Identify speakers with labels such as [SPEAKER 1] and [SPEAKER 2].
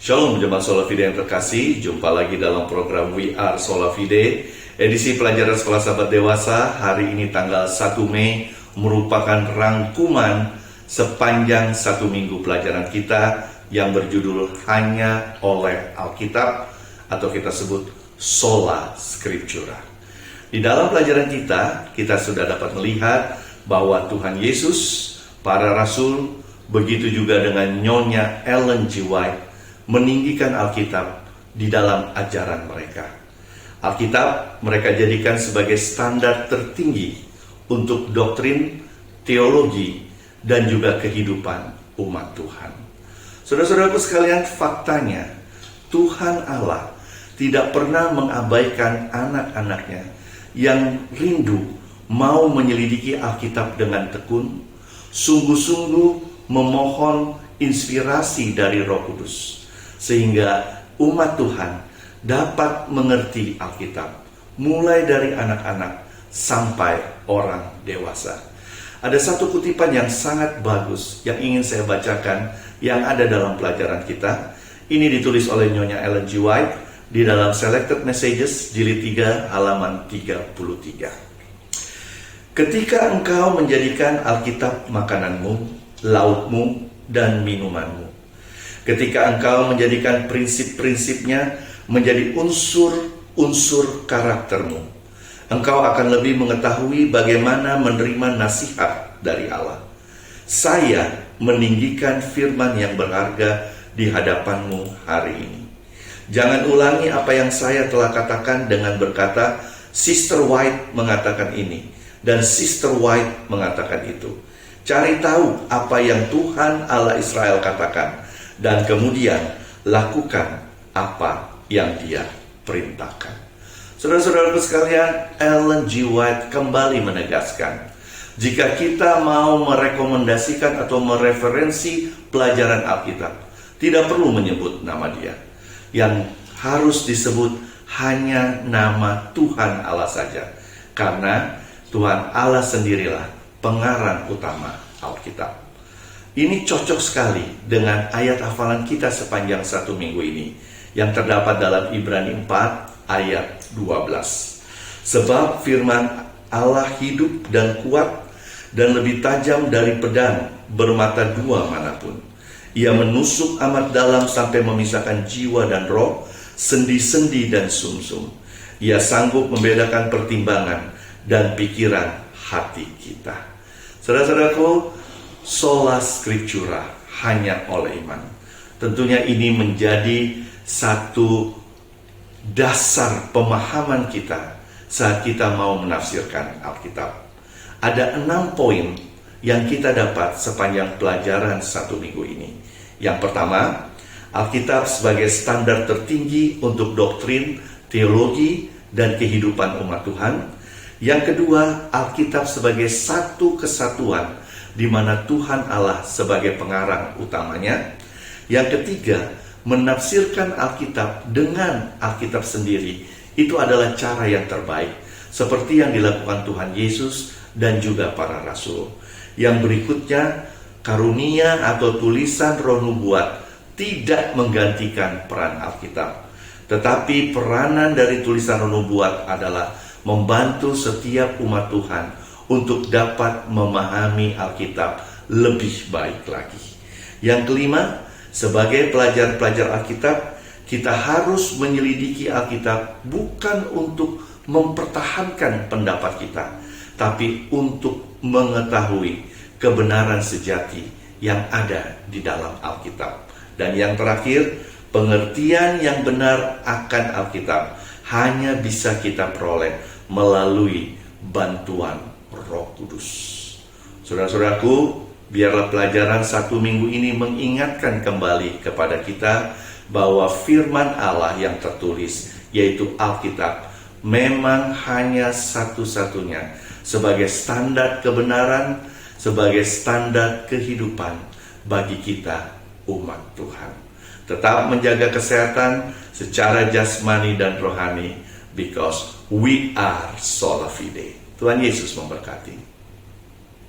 [SPEAKER 1] Shalom jemaat Sola Fide yang terkasih, jumpa lagi dalam program We Are Sola Fide, edisi pelajaran sekolah sahabat dewasa. Hari ini tanggal 1 Mei merupakan rangkuman sepanjang 1 minggu pelajaran kita yang berjudul Hanya oleh Alkitab, atau kita sebut Sola Scriptura. Di dalam pelajaran kita sudah dapat melihat bahwa Tuhan Yesus, para rasul, begitu juga dengan Nyonya Ellen G. White, meninggikan Alkitab di dalam ajaran mereka. Alkitab mereka jadikan sebagai standar tertinggi untuk doktrin, teologi, dan juga kehidupan umat Tuhan. Saudara-saudaraku sekalian, faktanya Tuhan Allah tidak pernah mengabaikan anak-anaknya yang rindu mau menyelidiki Alkitab dengan tekun, sungguh-sungguh memohon inspirasi dari Roh Kudus, sehingga umat Tuhan dapat mengerti Alkitab, mulai dari anak-anak sampai orang dewasa. Ada satu kutipan yang sangat bagus yang ingin saya bacakan yang ada dalam pelajaran kita. Ini ditulis oleh Nyonya Ellen G. White di dalam Selected Messages jilid 3 halaman 33. Ketika engkau menjadikan Alkitab makananmu, laukmu, dan minumanmu, ketika engkau menjadikan prinsip-prinsipnya menjadi unsur-unsur karaktermu, engkau akan lebih mengetahui bagaimana menerima nasihat dari Allah. Saya meninggikan firman yang berharga di hadapanmu hari ini. Jangan ulangi apa yang saya telah katakan dengan berkata, Sister White mengatakan ini, dan Sister White mengatakan itu. Cari tahu apa yang Tuhan Allah Israel katakan, dan kemudian lakukan apa yang Dia perintahkan. Saudara-saudaraku sekalian, Ellen G. White kembali menegaskan, jika kita mau merekomendasikan atau mereferensi pelajaran Alkitab, tidak perlu menyebut nama Dia. Yang harus disebut hanya nama Tuhan Allah saja, karena Tuhan Allah sendirilah pengarang utama Alkitab. Ini cocok sekali dengan ayat hafalan kita sepanjang 1 minggu ini, yang terdapat dalam Ibrani 4 ayat 12. Sebab firman Allah hidup dan kuat dan lebih tajam dari pedang bermata dua manapun. Ia menusuk amat dalam sampai memisahkan jiwa dan roh, sendi-sendi dan sumsum. Ia sanggup membedakan pertimbangan dan pikiran hati kita. Saudara-saudaraku, Sola Scriptura, hanya oleh iman. Tentunya ini menjadi satu dasar pemahaman kita saat kita mau menafsirkan Alkitab. Ada 6 poin yang kita dapat sepanjang pelajaran 1 minggu ini. Yang pertama, Alkitab sebagai standar tertinggi untuk doktrin, teologi, dan kehidupan umat Tuhan. Yang kedua, Alkitab sebagai satu kesatuan di mana Tuhan Allah sebagai pengarang utamanya. Yang ketiga, menafsirkan Alkitab dengan Alkitab sendiri. Itu adalah cara yang terbaik, seperti yang dilakukan Tuhan Yesus dan juga para rasul. Yang berikutnya, karunia atau tulisan roh nubuat tidak menggantikan peran Alkitab. Tetapi peranan dari tulisan roh nubuat adalah membantu setiap umat Tuhan untuk dapat memahami Alkitab lebih baik lagi. Yang kelima, sebagai pelajar-pelajar Alkitab, kita harus menyelidiki Alkitab bukan untuk mempertahankan pendapat kita, tapi untuk mengetahui kebenaran sejati yang ada di dalam Alkitab. Dan yang terakhir, pengertian yang benar akan Alkitab hanya bisa kita peroleh melalui bantuan Roh Kudus. Saudara-saudaraku, biarlah pelajaran 1 minggu ini mengingatkan kembali kepada kita bahwa firman Allah yang tertulis, yaitu Alkitab, memang hanya satu-satunya sebagai standar kebenaran, sebagai standar kehidupan bagi kita umat Tuhan. Tetap menjaga kesehatan secara jasmani dan rohani, because we are Sola Fide. Tuhan Yesus memberkati.